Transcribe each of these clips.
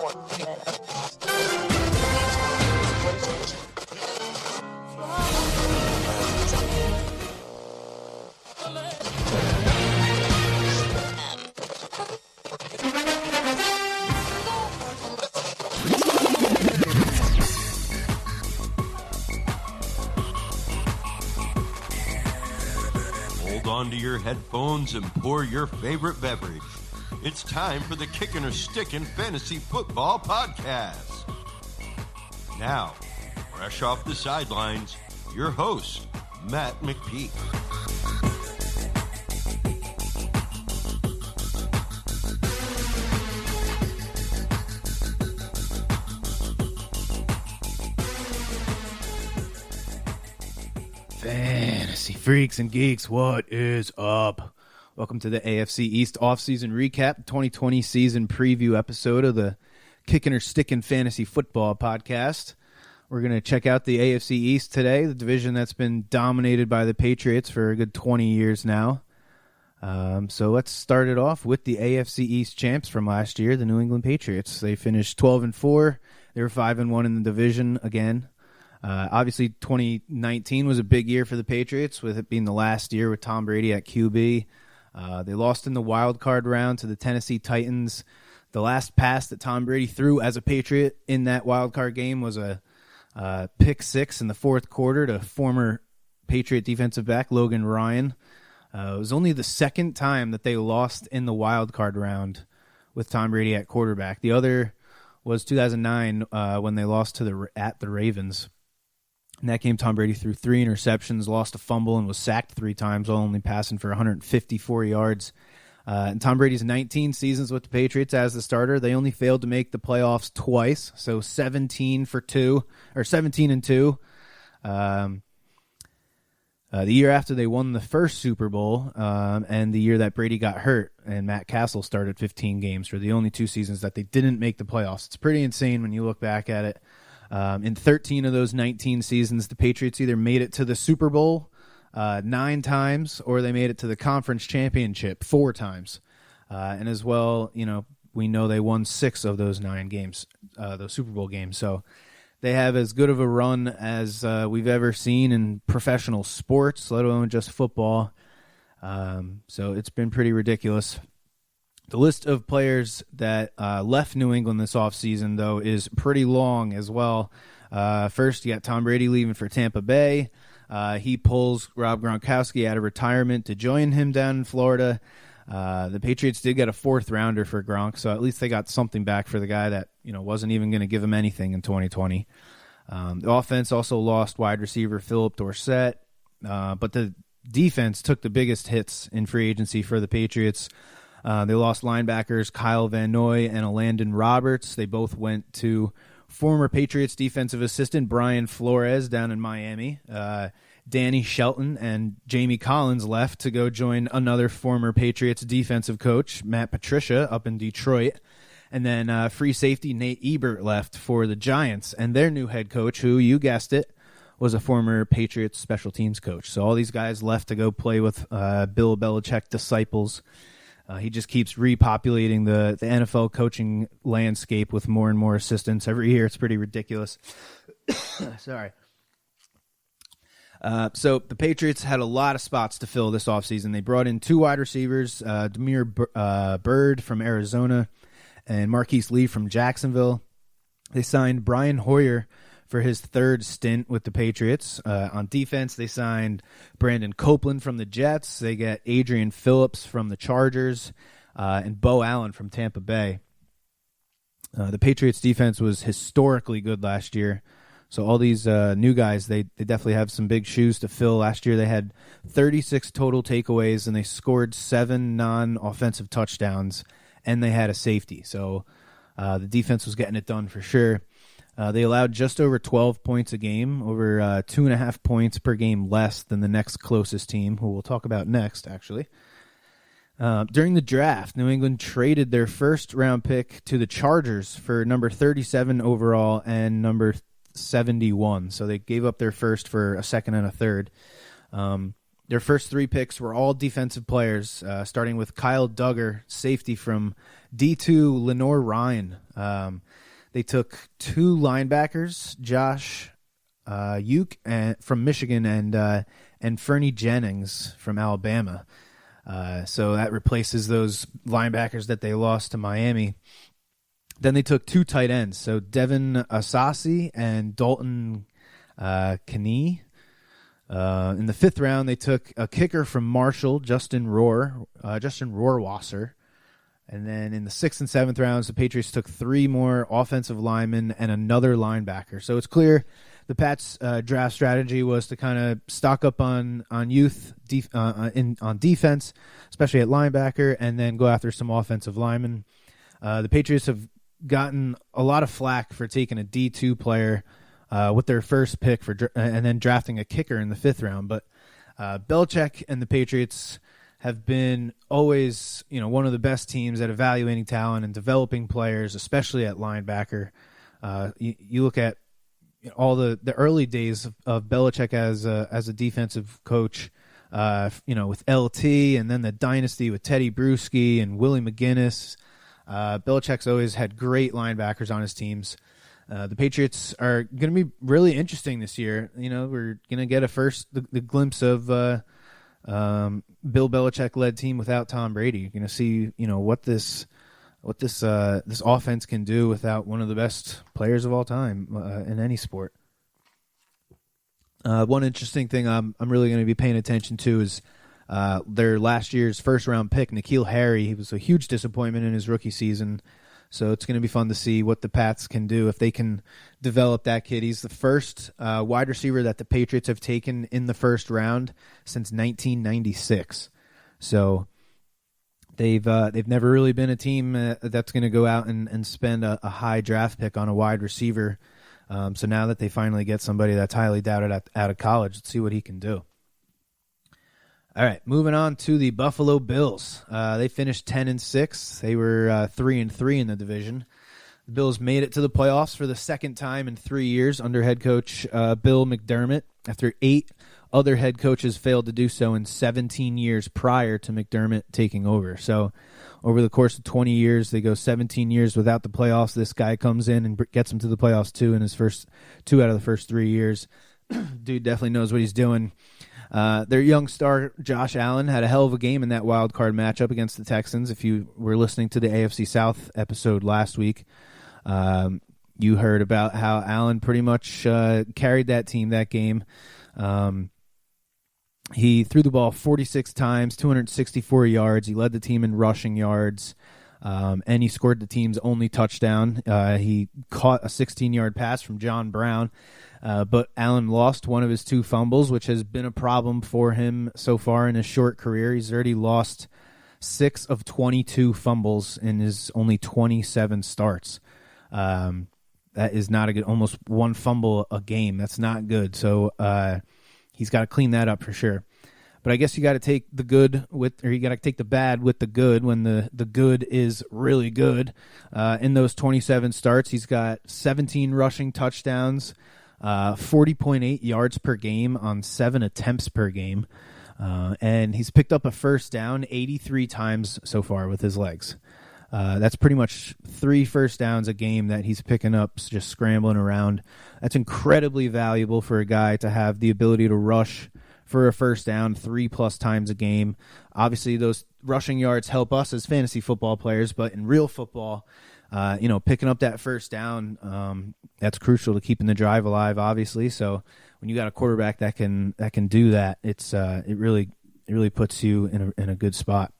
Onto your headphones and pour your favorite beverage. It's time for the Kickin or Stickin Fantasy Football Podcast. Now, fresh off the sidelines, your host, Matt McPeak. Fantasy freaks and geeks, what is up? Welcome to the AFC EAST offseason recap, 2020 season preview episode of the Kickin or Stickin Fantasy Football Podcast. We're going to check out the AFC EAST today, the division that's been dominated by the Patriots for a good 20 years now. So let's start it off with the AFC EAST champs from last year, the New England Patriots. They finished 12-4. They were 5-1 in the division again. Obviously, 2019 was a big year for the Patriots, with it being the last year with Tom Brady at QB. They lost in the wild card round to the Tennessee Titans. The last pass that Tom Brady threw as a Patriot in that wild card game was a pick six in the fourth quarter to former Patriot defensive back Logan Ryan. It was only the second time that they lost in the wild card round with Tom Brady at quarterback. The other was 2009 when they lost at the Ravens. In that game, Tom Brady threw 3 interceptions, lost a fumble, and was sacked 3 times, while only passing for 154 yards. In Tom Brady's 19 seasons with the Patriots as the starter, they only failed to make the playoffs twice, so 17-2. The year after they won the first Super Bowl, and the year that Brady got hurt and Matt Castle started 15 games, were the only 2 seasons that they didn't make the playoffs. It's pretty insane when you look back at it. In 13 of those 19 seasons, the Patriots either made it to the Super Bowl 9 times, or they made it to the conference championship 4 times. And as well, we know they won 6 of those 9 games, those Super Bowl games. So they have as good of a run as we've ever seen in professional sports, let alone just football. So it's been pretty ridiculous. The list of players that left New England this offseason, though, is pretty long as well. First, you got Tom Brady leaving for Tampa Bay. He pulls Rob Gronkowski out of retirement to join him down in Florida. The Patriots did get a 4th rounder for Gronk, so at least they got something back for the guy that wasn't even going to give him anything in 2020. The offense also lost wide receiver Philip Dorsett, but the defense took the biggest hits in free agency for the Patriots. They lost linebackers Kyle Van Noy and Landon Roberts. They both went to former Patriots defensive assistant Brian Flores down in Miami. Danny Shelton and Jamie Collins left to go join another former Patriots defensive coach, Matt Patricia, up in Detroit. And then free safety Nate Ebert left for the Giants, and their new head coach, who, you guessed it, was a former Patriots special teams coach. So all these guys left to go play with Bill Belichick disciples. He just keeps repopulating the NFL coaching landscape with more and more assistants every year. It's pretty ridiculous. Sorry. So the Patriots had a lot of spots to fill this offseason. They brought in 2 wide receivers, Damiere Byrd from Arizona and Marquise Lee from Jacksonville. They signed Brian Hoyer for his 3rd stint with the Patriots. On defense, they signed Brandon Copeland from the Jets. They get Adrian Phillips from the Chargers and Bo Allen from Tampa Bay. The Patriots defense was historically good last year. So all these new guys, they definitely have some big shoes to fill. Last year they had 36 total takeaways, and they scored 7 non-offensive touchdowns, and they had a safety. So the defense was getting it done for sure. They allowed just over 12 points a game, over 2.5 points per game less than the next closest team, who we'll talk about next, actually. During the draft, New England traded their 1st-round pick to the Chargers for number 37 overall and number 71. So they gave up their 1st for a 2nd and a 3rd. Their first 3 picks were all defensive players, starting with Kyle Duggar, safety from D2 Lenore Ryan. They took 2 linebackers, Josh Uke from Michigan and Fernie Jennings from Alabama. So that replaces those linebackers that they lost to Miami. Then they took 2 tight ends, so Devin Asasi and Dalton Kanee. In the 5th round, they took a kicker from Marshall, Justin Rohrwasser. And then in the 6th and 7th rounds, the Patriots took 3 more offensive linemen and another linebacker. So it's clear the Pats' draft strategy was to kind of stock up on youth on defense, especially at linebacker, and then go after some offensive linemen. The Patriots have gotten a lot of flack for taking a D2 player with their first pick and then drafting a kicker in the 5th round. But Belichick and the Patriots have been always, one of the best teams at evaluating talent and developing players, especially at linebacker. You look at all the early days of Belichick as a defensive coach, with LT, and then the dynasty with Teddy Bruschi and Willie McGinnis. Belichick's always had great linebackers on his teams. The Patriots are going to be really interesting this year. We're going to get the glimpse of Bill Belichick-led team without Tom Brady. You're going to see, what this offense can do without one of the best players of all time in any sport. One interesting thing I'm really going to be paying attention to is their last year's first-round pick, N'Keal Harry. He was a huge disappointment in his rookie season. So it's going to be fun to see what the Pats can do if they can develop that kid. He's the first wide receiver that the Patriots have taken in the first round since 1996. So they've never really been a team that's going to go out and spend a high draft pick on a wide receiver. So now that they finally get somebody that's highly doubted out of college, let's see what he can do. All right, moving on to the Buffalo Bills. They finished 10-6. They were 3-3 in the division. The Bills made it to the playoffs for the second time in 3 years under head coach Bill McDermott, after 8 other head coaches failed to do so in 17 years prior to McDermott taking over. So over the course of 20 years, they go 17 years without the playoffs. This guy comes in and gets them to the playoffs in his first 2 out of the first 3 years. Dude definitely knows what he's doing. Their young star, Josh Allen, had a hell of a game in that wild card matchup against the Texans. If you were listening to the AFC South episode last week, you heard about how Allen pretty much carried that team that game. He threw the ball 46 times, 264 yards. He led the team in rushing yards, and he scored the team's only touchdown. He caught a 16-yard pass from John Brown. But Allen lost one of his 2 fumbles, which has been a problem for him so far in his short career. He's already lost 6 of 22 fumbles in his only 27 starts. That is not a good, almost 1 fumble a game. That's not good. So he's got to clean that up for sure. But I guess you got to take the good you got to take the bad with the good when the good is really good. In those 27 starts, he's got 17 rushing touchdowns, 40.8 yards per game on 7 attempts per game. And he's picked up a first down 83 times so far with his legs. That's pretty much 3 first downs a game that he's picking up just scrambling around. That's incredibly valuable for a guy to have the ability to rush for a first down 3+ times a game. Obviously, those rushing yards help us as fantasy football players, but in real football, picking up that first down, that's crucial to keeping the drive alive, obviously. So when you got a quarterback that can do that, it really puts you in a good spot.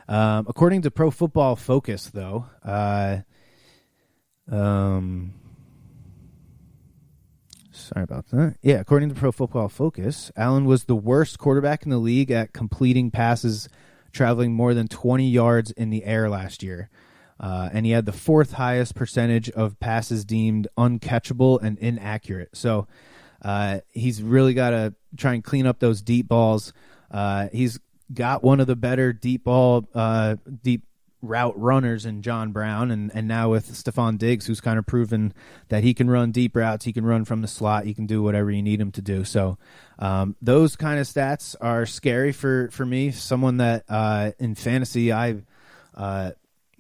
According to Pro Football Focus, though, sorry about that. Yeah, according to Pro Football Focus, Allen was the worst quarterback in the league at completing passes traveling more than 20 yards in the air last year. And he had the 4th highest percentage of passes deemed uncatchable and inaccurate. So he's really got to try and clean up those deep balls. He's got one of the better deep route runners in John Brown, and now with Stephon Diggs, who's kind of proven that he can run deep routes, he can run from the slot, he can do whatever you need him to do. So those kind of stats are scary for me. Someone that in fantasy,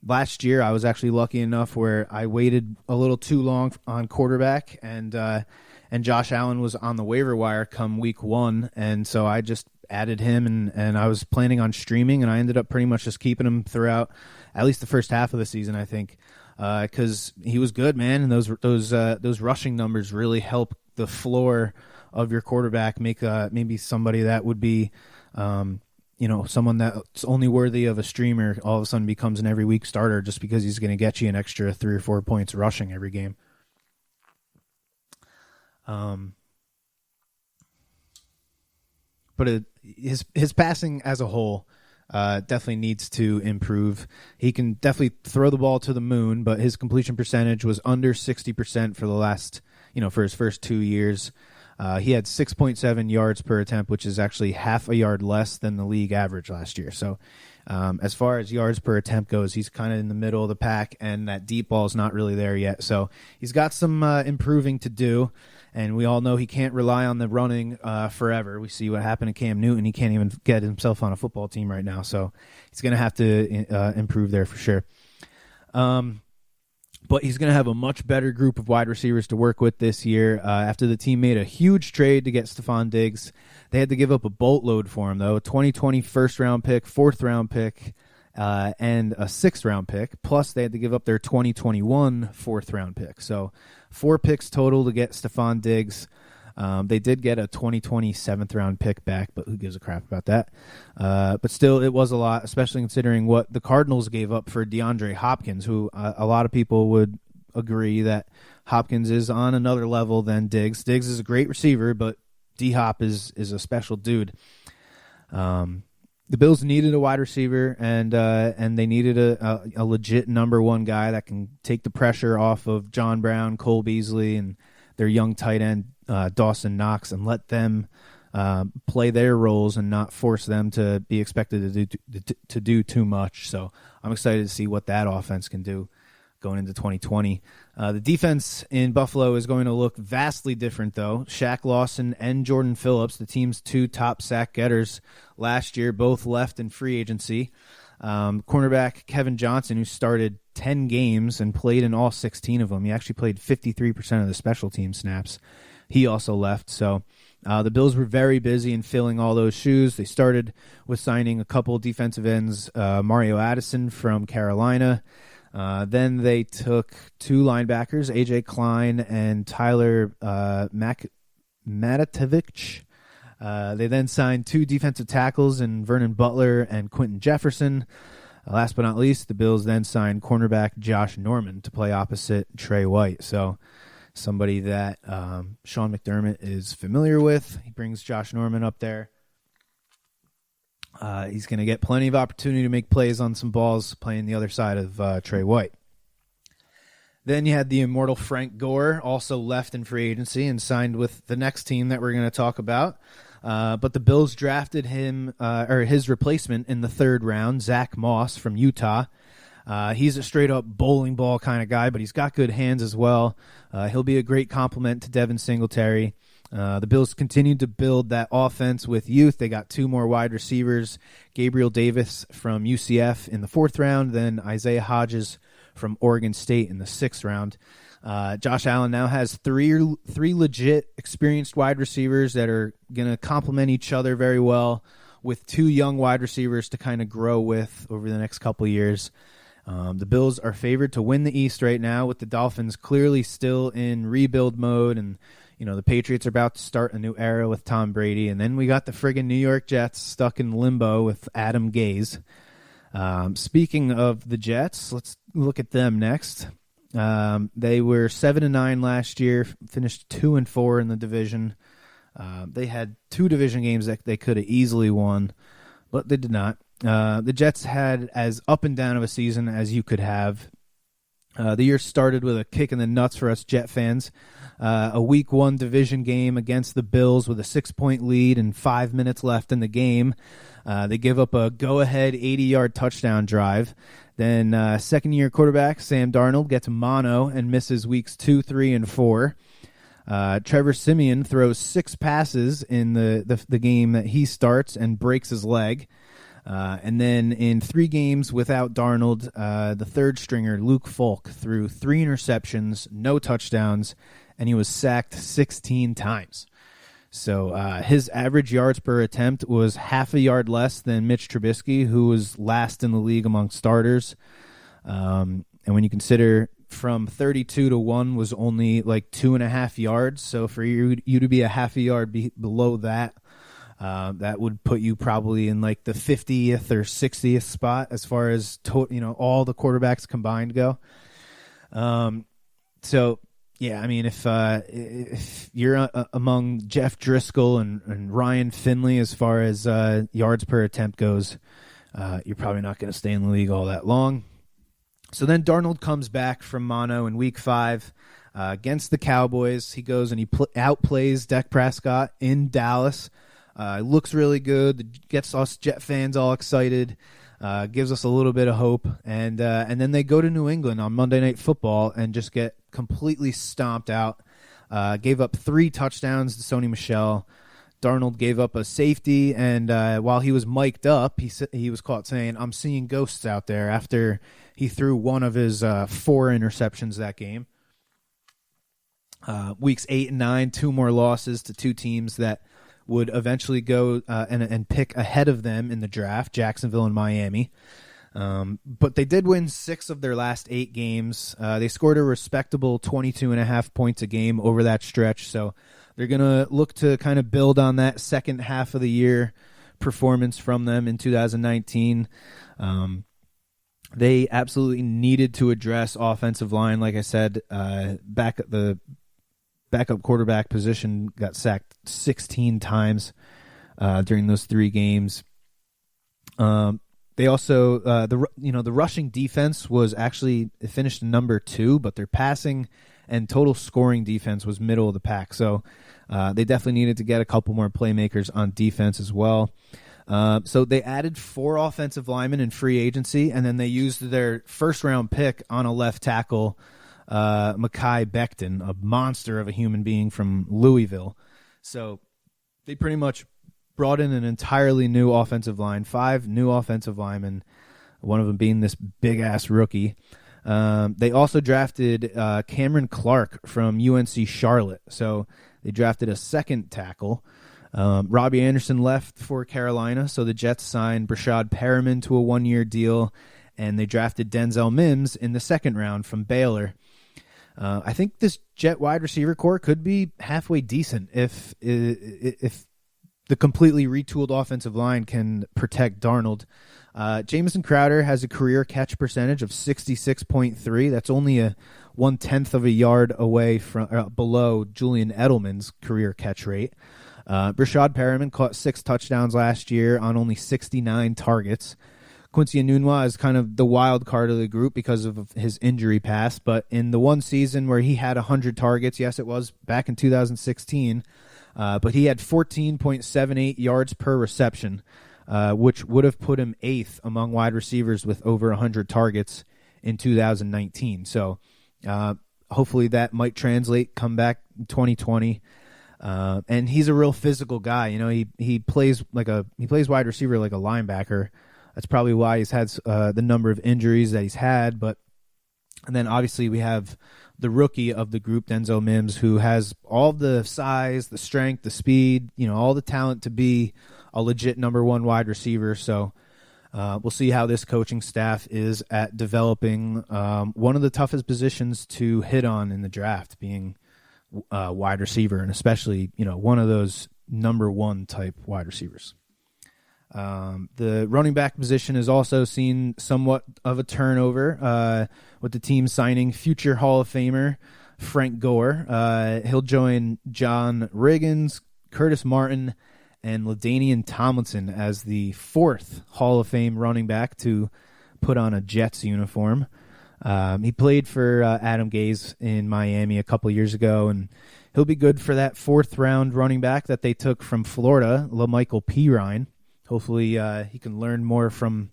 last year I was actually lucky enough where I waited a little too long on quarterback, and Josh Allen was on the waiver wire come week 1, and so I just added him, and I was planning on streaming, and I ended up pretty much just keeping him throughout at least the first half of the season, I think, because he was good, man, and those rushing numbers really help the floor of your quarterback make maybe somebody that would be someone that's only worthy of a streamer all of a sudden becomes an every week starter just because he's going to get you an extra 3 or 4 points rushing every game. But his passing as a whole definitely needs to improve. He can definitely throw the ball to the moon, but his completion percentage was under 60% for the last, for his first 2 years. He had 6.7 yards per attempt, which is actually half a yard less than the league average last year. So as far as yards per attempt goes, he's kind of in the middle of the pack, and that deep ball is not really there yet. So he's got some improving to do, and we all know he can't rely on the running forever. We see what happened to Cam Newton. He can't even get himself on a football team right now, so he's going to have to improve there for sure. But he's going to have a much better group of wide receivers to work with this year. After the team made a huge trade to get Stephon Diggs, they had to give up a boatload for him, though. A 2020 first-round pick, fourth-round pick, and a sixth-round pick. Plus, they had to give up their 2021 fourth-round pick. So 4 picks total to get Stephon Diggs. They did get a 2020 7th-round pick back, but who gives a crap about that? But still, it was a lot, especially considering what the Cardinals gave up for DeAndre Hopkins, who a lot of people would agree that Hopkins is on another level than Diggs. Diggs is a great receiver, but D-Hop is a special dude. The Bills needed a wide receiver, and they needed a legit number 1 guy that can take the pressure off of John Brown, Cole Beasley, and their young tight end, Dawson Knox, and let them play their roles and not force them to be expected to do too much. So I'm excited to see what that offense can do going into 2020. The defense in Buffalo is going to look vastly different, though. Shaq Lawson and Jordan Phillips, the team's 2 top sack getters last year, both left in free agency. Cornerback Kevin Johnson, who started 10 games and played in all 16 of them. He actually played 53% of the special team snaps. He also left. So the Bills were very busy in filling all those shoes. They started with signing a couple defensive ends, Mario Addison from Carolina. Then they took 2 linebackers, A.J. Klein and Tyler Matatevich. They then signed 2 defensive tackles in Vernon Butler and Quentin Jefferson. Last but not least, the Bills then signed cornerback Josh Norman to play opposite Trey White. So somebody that Sean McDermott is familiar with. He brings Josh Norman up there. He's going to get plenty of opportunity to make plays on some balls playing the other side of Trey White. Then you had the immortal Frank Gore, also left in free agency and signed with the next team that we're going to talk about. But the Bills drafted him or his replacement in the 3rd round, Zach Moss from Utah. He's a straight-up bowling ball kind of guy, but he's got good hands as well. He'll be a great complement to Devin Singletary. The Bills continued to build that offense with youth. They got 2 more wide receivers, Gabriel Davis from UCF in the 4th round, then Isaiah Hodges from Oregon State in the 6th round. Josh Allen now has three legit experienced wide receivers that are going to complement each other very well, with 2 young wide receivers to kind of grow with over the next couple of years. The Bills are favored to win the East right now, with the Dolphins clearly still in rebuild mode, and the Patriots are about to start a new era with Tom Brady, and then we got the friggin' New York Jets stuck in limbo with Adam Gase. Speaking of the Jets, let's look at them next. They were 7-9 last year, finished 2-4 in the division. They had 2 division games that they could have easily won, but they did not. The Jets had as up and down of a season as you could have. The year started with a kick in the nuts for us Jet fans. A Week 1 division game against the Bills with a 6-point lead and 5 minutes left in the game. They give up a go-ahead 80-yard touchdown drive. Then second-year quarterback Sam Darnold gets mono and misses weeks 2, 3, and 4. Trevor Siemian throws 6 passes in the game that he starts and breaks his leg. And then in 3 games without Darnold, the third stringer, Luke Falk, threw 3 interceptions, no touchdowns, and he was sacked 16 times. So his average yards per attempt was half a yard less than Mitch Trubisky, who was last in the league among starters. And when you consider from 32 to 1 was only like 2.5 yards, so for you to be a half a yard below that, that would put you probably in like the 50th or 60th spot as far as all the quarterbacks combined go. So yeah, I mean, if you're among Jeff Driscoll and Ryan Finley as far as yards per attempt goes, you're probably not going to stay in the league all that long. So then Darnold comes back from mono in Week 5 against the Cowboys. He goes and he outplays Dak Prescott in Dallas. Looks really good, gets us Jet fans all excited, gives us a little bit of hope, and then they go to New England on Monday Night Football and just get completely stomped out. Gave up 3 touchdowns to Sony Michel. Darnold gave up a safety, and while he was mic'd up, he was caught saying, "I'm seeing ghosts out there," after he threw one of his 4 interceptions that game. Weeks 8 and 9, 2 more losses to 2 teams that would eventually go and pick ahead of them in the draft, Jacksonville and Miami. But they did win 6 of their last 8 games. They scored a respectable 22.5 points a game over that stretch, so they're going to look to kind of build on that second half of the year performance from them in 2019. They absolutely needed to address offensive line. Like I said, the backup quarterback position got sacked 16 times during those 3 games. They also the rushing defense was actually finished number 2, but their passing and total scoring defense was middle of the pack. So they definitely needed to get a couple more playmakers on defense as well. So they added 4 offensive linemen in free agency, and then they used their first-round pick on a left tackle, Mekhi Becton, a monster of a human being from Louisville. So they pretty much brought in an entirely new offensive line, 5 new offensive linemen, one of them being this big-ass rookie. They also drafted Cameron Clark from UNC Charlotte. So they drafted a second tackle. Robbie Anderson left for Carolina, so the Jets signed Brashad Perriman to a 1-year deal, and they drafted Denzel Mims in the second round from Baylor. I think this Jet wide receiver core could be halfway decent if the completely retooled offensive line can protect Darnold. Jamison Crowder has a career catch percentage of 66.3. That's only a 1/10 of a yard away from below Julian Edelman's career catch rate. Brashad Perriman caught 6 touchdowns last year on only 69 targets. Quincy Enunwa is kind of the wild card of the group because of his injury past, but in the one season where he had 100 targets, yes, it was back in 2016, but he had 14.78 yards per reception, which would have put him 8th among wide receivers with over 100 targets in 2019. So hopefully that might translate, come back in 2020. And he's a real physical guy. You know, he plays wide receiver like a linebacker. That's probably why he's had the number of injuries that he's had. And then obviously we have the rookie of the group, Denzel Mims, who has all the size, the strength, the speed, all the talent to be a legit number 1 wide receiver. So we'll see how this coaching staff is at developing one of the toughest positions to hit on in the draft, being wide receiver, and especially, one of those number 1 type wide receivers. The running back position has also seen somewhat of a turnover with the team signing future Hall of Famer Frank Gore. He'll join John Riggins, Curtis Martin, and LaDainian Tomlinson as the 4th Hall of Fame running back to put on a Jets uniform. He played for Adam Gase in Miami a couple years ago, and he'll be good for that 4th-round running back that they took from Florida, LaMichael Pirine. Hopefully he can learn more from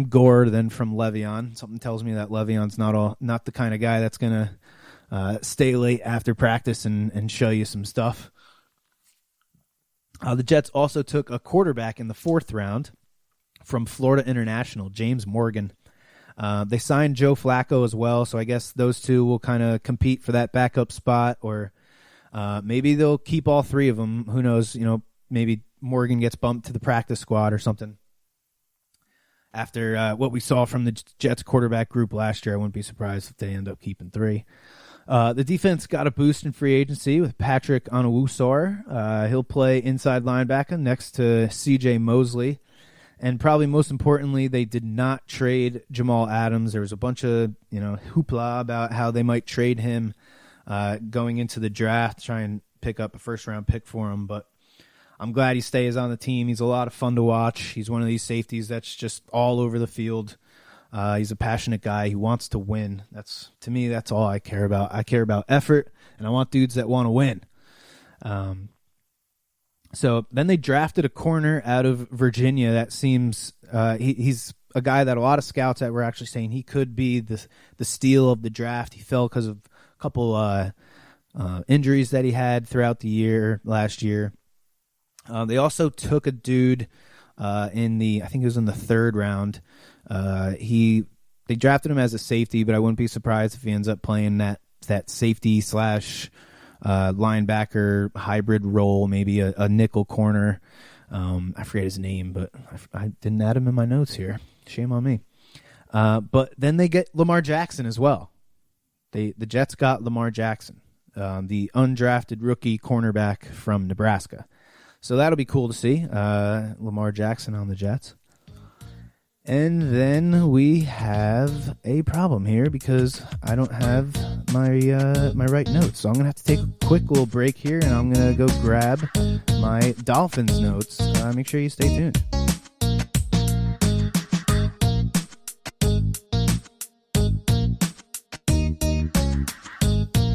Gore than from Le'Veon. Something tells me that Le'Veon's not the kind of guy that's going to stay late after practice and show you some stuff. The Jets also took a quarterback in the 4th round from Florida International, James Morgan. They signed Joe Flacco as well, so I guess those two will kind of compete for that backup spot, or maybe they'll keep all 3 of them. Who knows? Maybe Morgan gets bumped to the practice squad or something. After what we saw from the Jets quarterback group last year, I wouldn't be surprised if they end up keeping 3. The defense got a boost in free agency with Patrick Onwuasor. He'll play inside linebacker next to C.J. Mosley. And probably most importantly, they did not trade Jamal Adams. There was a bunch of hoopla about how they might trade him going into the draft, try and pick up a first-round pick for him. But I'm glad he stays on the team. He's a lot of fun to watch. He's one of these safeties that's just all over the field. He's a passionate guy. He wants to win. To me, that's all I care about. I care about effort, and I want dudes that want to win. So then they drafted a corner out of Virginia that seems he's a guy that a lot of scouts that were actually saying he could be the steal of the draft. He fell because of a couple injuries that he had throughout the year last year. They also took a dude I think it was in the 3rd round. They drafted him as a safety, but I wouldn't be surprised if he ends up playing that safety / linebacker hybrid role, maybe a nickel corner. I forget his name, but I didn't add him in my notes here. Shame on me. But then they get Lamar Jackson as well. The Jets got Lamar Jackson, the undrafted rookie cornerback from Nebraska. So that'll be cool to see, Lamar Jackson on the Jets. And then we have a problem here because I don't have my right notes. So I'm going to have to take a quick little break here, and I'm going to go grab my Dolphins notes. Make sure you stay tuned.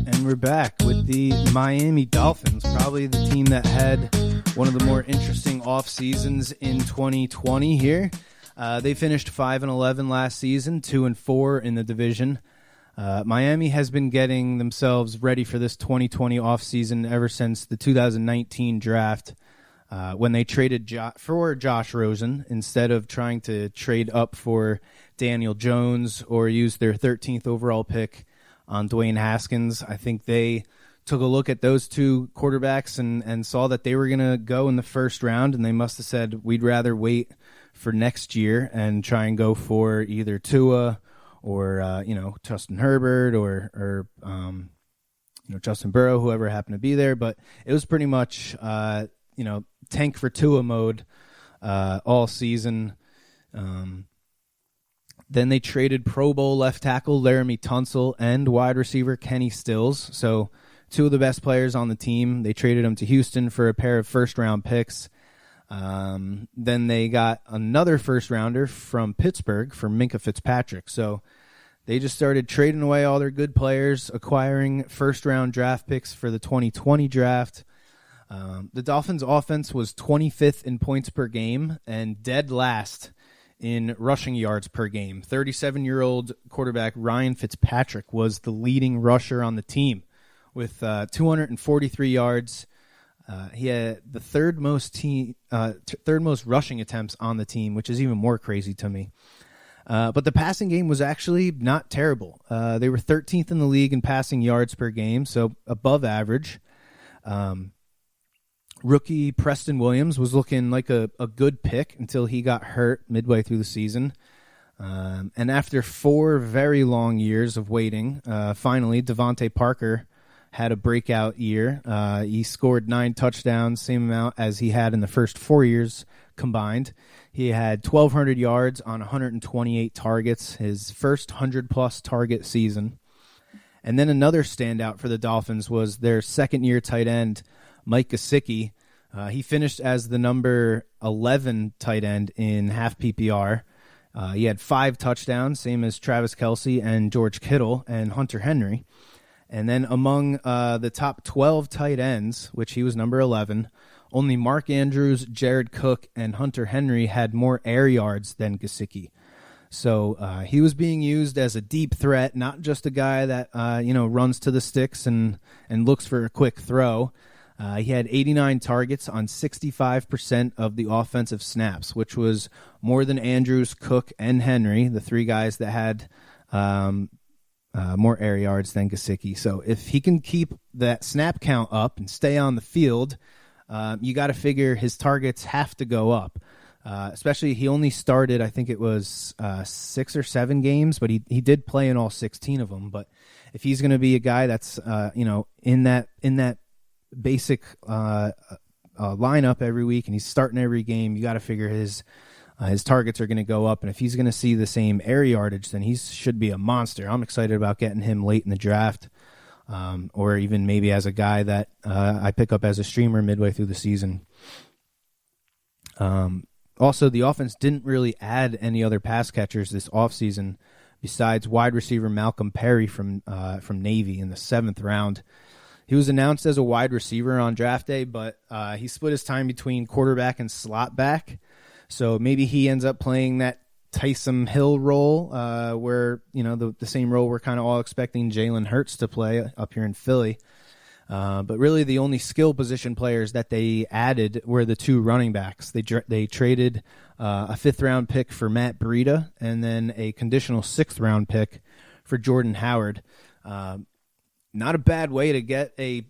And we're back with the Miami Dolphins, probably the team that had one of the more interesting off seasons in 2020 here. They finished 5-11 last season, 2-4 in the division. Miami has been getting themselves ready for this 2020 offseason ever since the 2019 draft, when they traded for Josh Rosen instead of trying to trade up for Daniel Jones or use their 13th overall pick on Dwayne Haskins. I think they took a look at those 2 quarterbacks and saw that they were going to go in the 1st round, and they must have said, we'd rather wait for next year and try and go for either Tua or Justin Herbert or Justin Burrow, whoever happened to be there. But it was pretty much tank for Tua mode all season. Then they traded Pro Bowl left tackle Laramie Tunsil and wide receiver Kenny Stills. So 2 of the best players on the team. They traded them to Houston for a pair of first-round picks. Then they got another first-rounder from Pittsburgh for Minkah Fitzpatrick. So they just started trading away all their good players, acquiring first-round draft picks for the 2020 draft. The Dolphins' offense was 25th in points per game and dead last in rushing yards per game. 37-year-old quarterback Ryan Fitzpatrick was the leading rusher on the team with 243 yards. He had the third most rushing attempts on the team, which is even more crazy to me. But the passing game was actually not terrible. They were 13th in the league in passing yards per game, so above average. Rookie Preston Williams was looking like a good pick until he got hurt midway through the season. And after 4 very long years of waiting, finally Devontae Parker had a breakout year. He scored 9 touchdowns, same amount as he had in the first 4 years combined. He had 1,200 yards on 128 targets, his first 100-plus target season. And then another standout for the Dolphins was their second-year tight end, Mike Gesicki. He finished as the number 11 tight end in half PPR. He had 5 touchdowns, same as Travis Kelce and George Kittle and Hunter Henry. And then among the top 12 tight ends, which he was number 11, only Mark Andrews, Jared Cook, and Hunter Henry had more air yards than Gesicki. So he was being used as a deep threat, not just a guy that runs to the sticks and looks for a quick throw. He had 89 targets on 65% of the offensive snaps, which was more than Andrews, Cook, and Henry, the 3 guys that had more air yards than Gesicki. So if he can keep that snap count up and stay on the field, you got to figure his targets have to go up. Especially he only started, I think it was 6 or 7 games, but he did play in all 16 of them. But if he's going to be a guy that's in that basic lineup every week and he's starting every game, you got to figure his targets are going to go up. And if he's going to see the same air yardage, then he should be a monster. I'm excited about getting him late in the draft, or even maybe as a guy that I pick up as a streamer midway through the season. Also, the offense didn't really add any other pass catchers this offseason besides wide receiver Malcolm Perry from Navy in the 7th round. He was announced as a wide receiver on draft day, but he split his time between quarterback and slot back. So maybe he ends up playing that Taysom Hill role, where the same role we're kind of all expecting Jalen Hurts to play up here in Philly. But really, the only skill position players that they added were the 2 running backs. They traded a 5th-round pick for Matt Breida and then a conditional 6th-round pick for Jordan Howard. Not a bad way to get an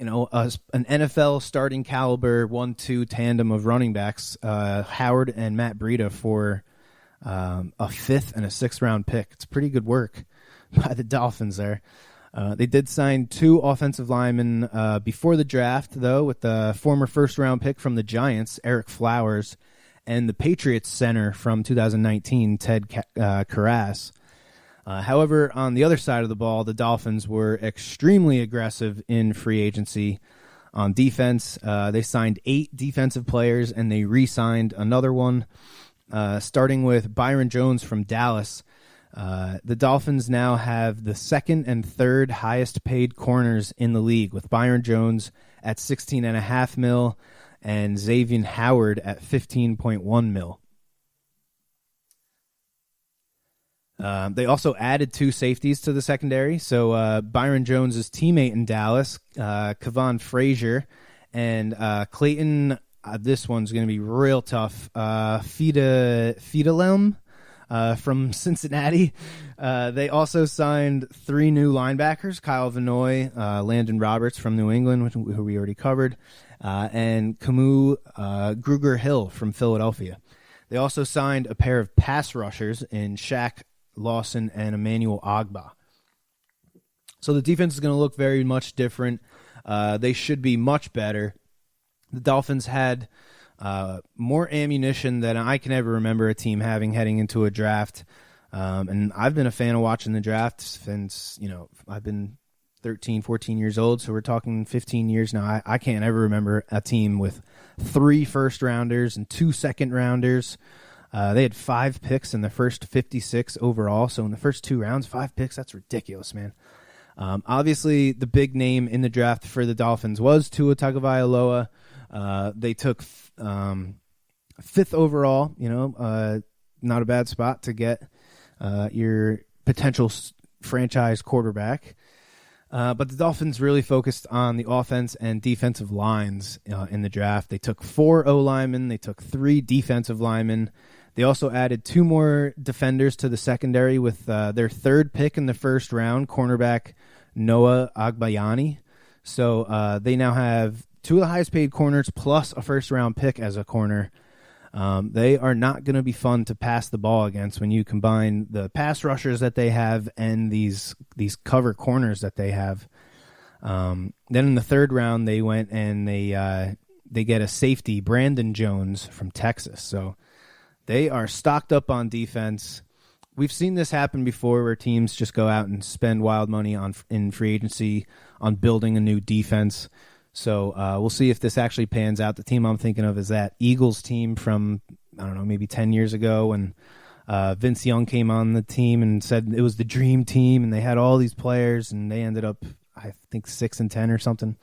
NFL starting caliber 1-2 tandem of running backs, Howard and Matt Breida, for a 5th and a 6th-round pick. It's pretty good work by the Dolphins there. They did sign 2 offensive linemen before the draft, though, with the former first-round pick from the Giants, Eric Flowers, and the Patriots center from 2019, Ted Karras. However, on the other side of the ball, the Dolphins were extremely aggressive in free agency on defense. They signed 8 defensive players, and they re-signed another one, starting with Byron Jones from Dallas. The Dolphins now have the 2nd and 3rd highest paid corners in the league, with Byron Jones at $16.5 million and Xavier Howard at $15.1 million. They also added 2 safeties to the secondary. So Byron Jones' teammate in Dallas, Kevon Frazier, and Clayton, this one's going to be real tough, Fidelem from Cincinnati. They also signed 3 new linebackers, Kyle Vanoy, Landon Roberts from New England, who we already covered, and Camus Gruger-Hill from Philadelphia. They also signed a pair of pass rushers in Shaq Lawson and Emmanuel Ogbah. So the defense is going to look very much different. They should be much better. The Dolphins had more ammunition than I can ever remember a team having heading into a draft. And I've been a fan of watching the draft since, I've been 13, 14 years old. So we're talking 15 years now. I can't ever remember a team with 3 first-rounders and 2 second-rounders. They had 5 picks in the first 56 overall. So in the first 2 rounds, 5 picks, that's ridiculous, man. Obviously, the big name in the draft for the Dolphins was Tua Tagovailoa. They took 5th overall, not a bad spot to get your potential franchise quarterback. But the Dolphins really focused on the offense and defensive lines in the draft. They took 4 O-linemen. They took 3 defensive linemen. They also added 2 more defenders to the secondary with their 3rd pick in the first round, cornerback Noah Agbayani. So they now have 2 of the highest paid corners plus a first-round pick as a corner. They are not going to be fun to pass the ball against when you combine the pass rushers that they have and these cover corners that they have. Then in the 3rd round, they went and they get a safety, Brandon Jones from Texas. So they are stocked up on defense. We've seen this happen before where teams just go out and spend wild money in free agency on building a new defense. So we'll see if this actually pans out. The team I'm thinking of is that Eagles team from, I don't know, maybe 10 years ago when Vince Young came on the team and said it was the dream team, and they had all these players, and they ended up, I think, 6-10 or something.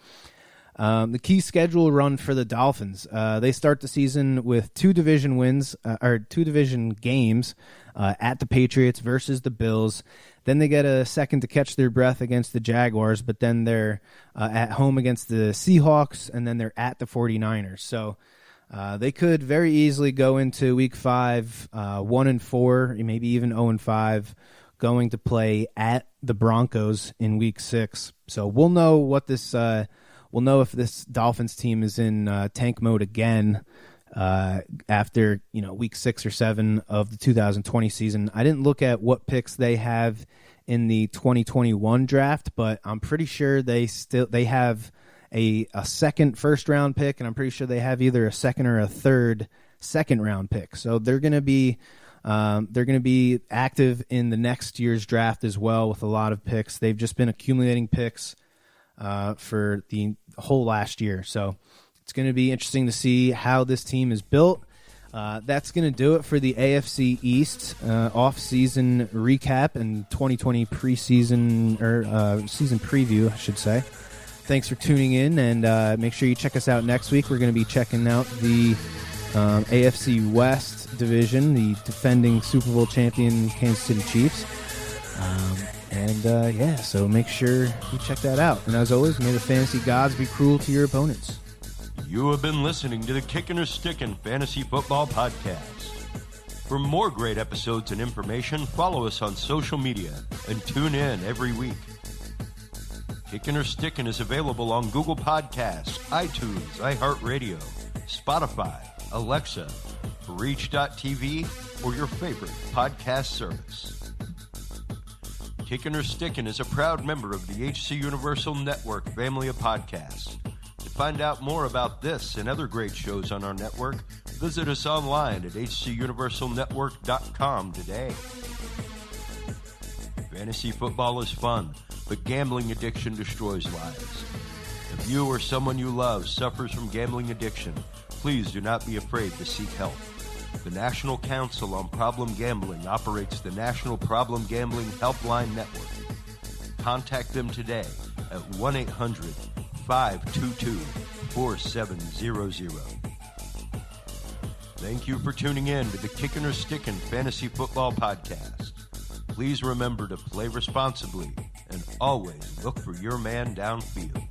The key schedule run for the Dolphins. They start the season with 2 division wins, or 2 division games at the Patriots versus the Bills. Then they get a second to catch their breath against the Jaguars, but then they're at home against the Seahawks, and then they're at the 49ers. So they could very easily go into Week 5 1-4, maybe even 0-5, going to play at the Broncos in Week 6. So we'll know what this. We'll know if this Dolphins team is in tank mode again after Week 6 or 7 of the 2020 season. I didn't look at what picks they have in the 2021 draft, but I'm pretty sure they have a second first-round pick, and I'm pretty sure they have either a second or a third second-round pick. So they're going to be active in the next year's draft as well with a lot of picks. They've just been accumulating picks for the whole last year. So it's going to be interesting to see how this team is built. That's going to do it for the AFC East off-season recap and 2020 preseason or season preview, I should say. Thanks for tuning in, and make sure you check us out next week. We're going to be checking out the AFC West division, the defending Super Bowl champion Kansas City Chiefs. So make sure you check that out. And as always, may the fantasy gods be cruel to your opponents. You have been listening to the Kickin or Stickin Fantasy Football Podcast. For more great episodes and information, follow us on social media and tune in every week. Kickin or Stickin is available on Google Podcasts, iTunes, iHeartRadio, Spotify, Alexa, Reach.tv, or your favorite podcast service. Kickin or Stickin is a proud member of the HC Universal Network family of podcasts. To find out more about this and other great shows on our network, visit us online at hcuniversalnetwork.com today. Fantasy football is fun, but gambling addiction destroys lives. If you or someone you love suffers from gambling addiction, please do not be afraid to seek help. The National Council on Problem Gambling operates the National Problem Gambling Helpline Network. Contact them today at 1-800-522-4700. Thank you for tuning in to the Kickin or Stickin Fantasy Football Podcast. Please remember to play responsibly and always look for your man downfield.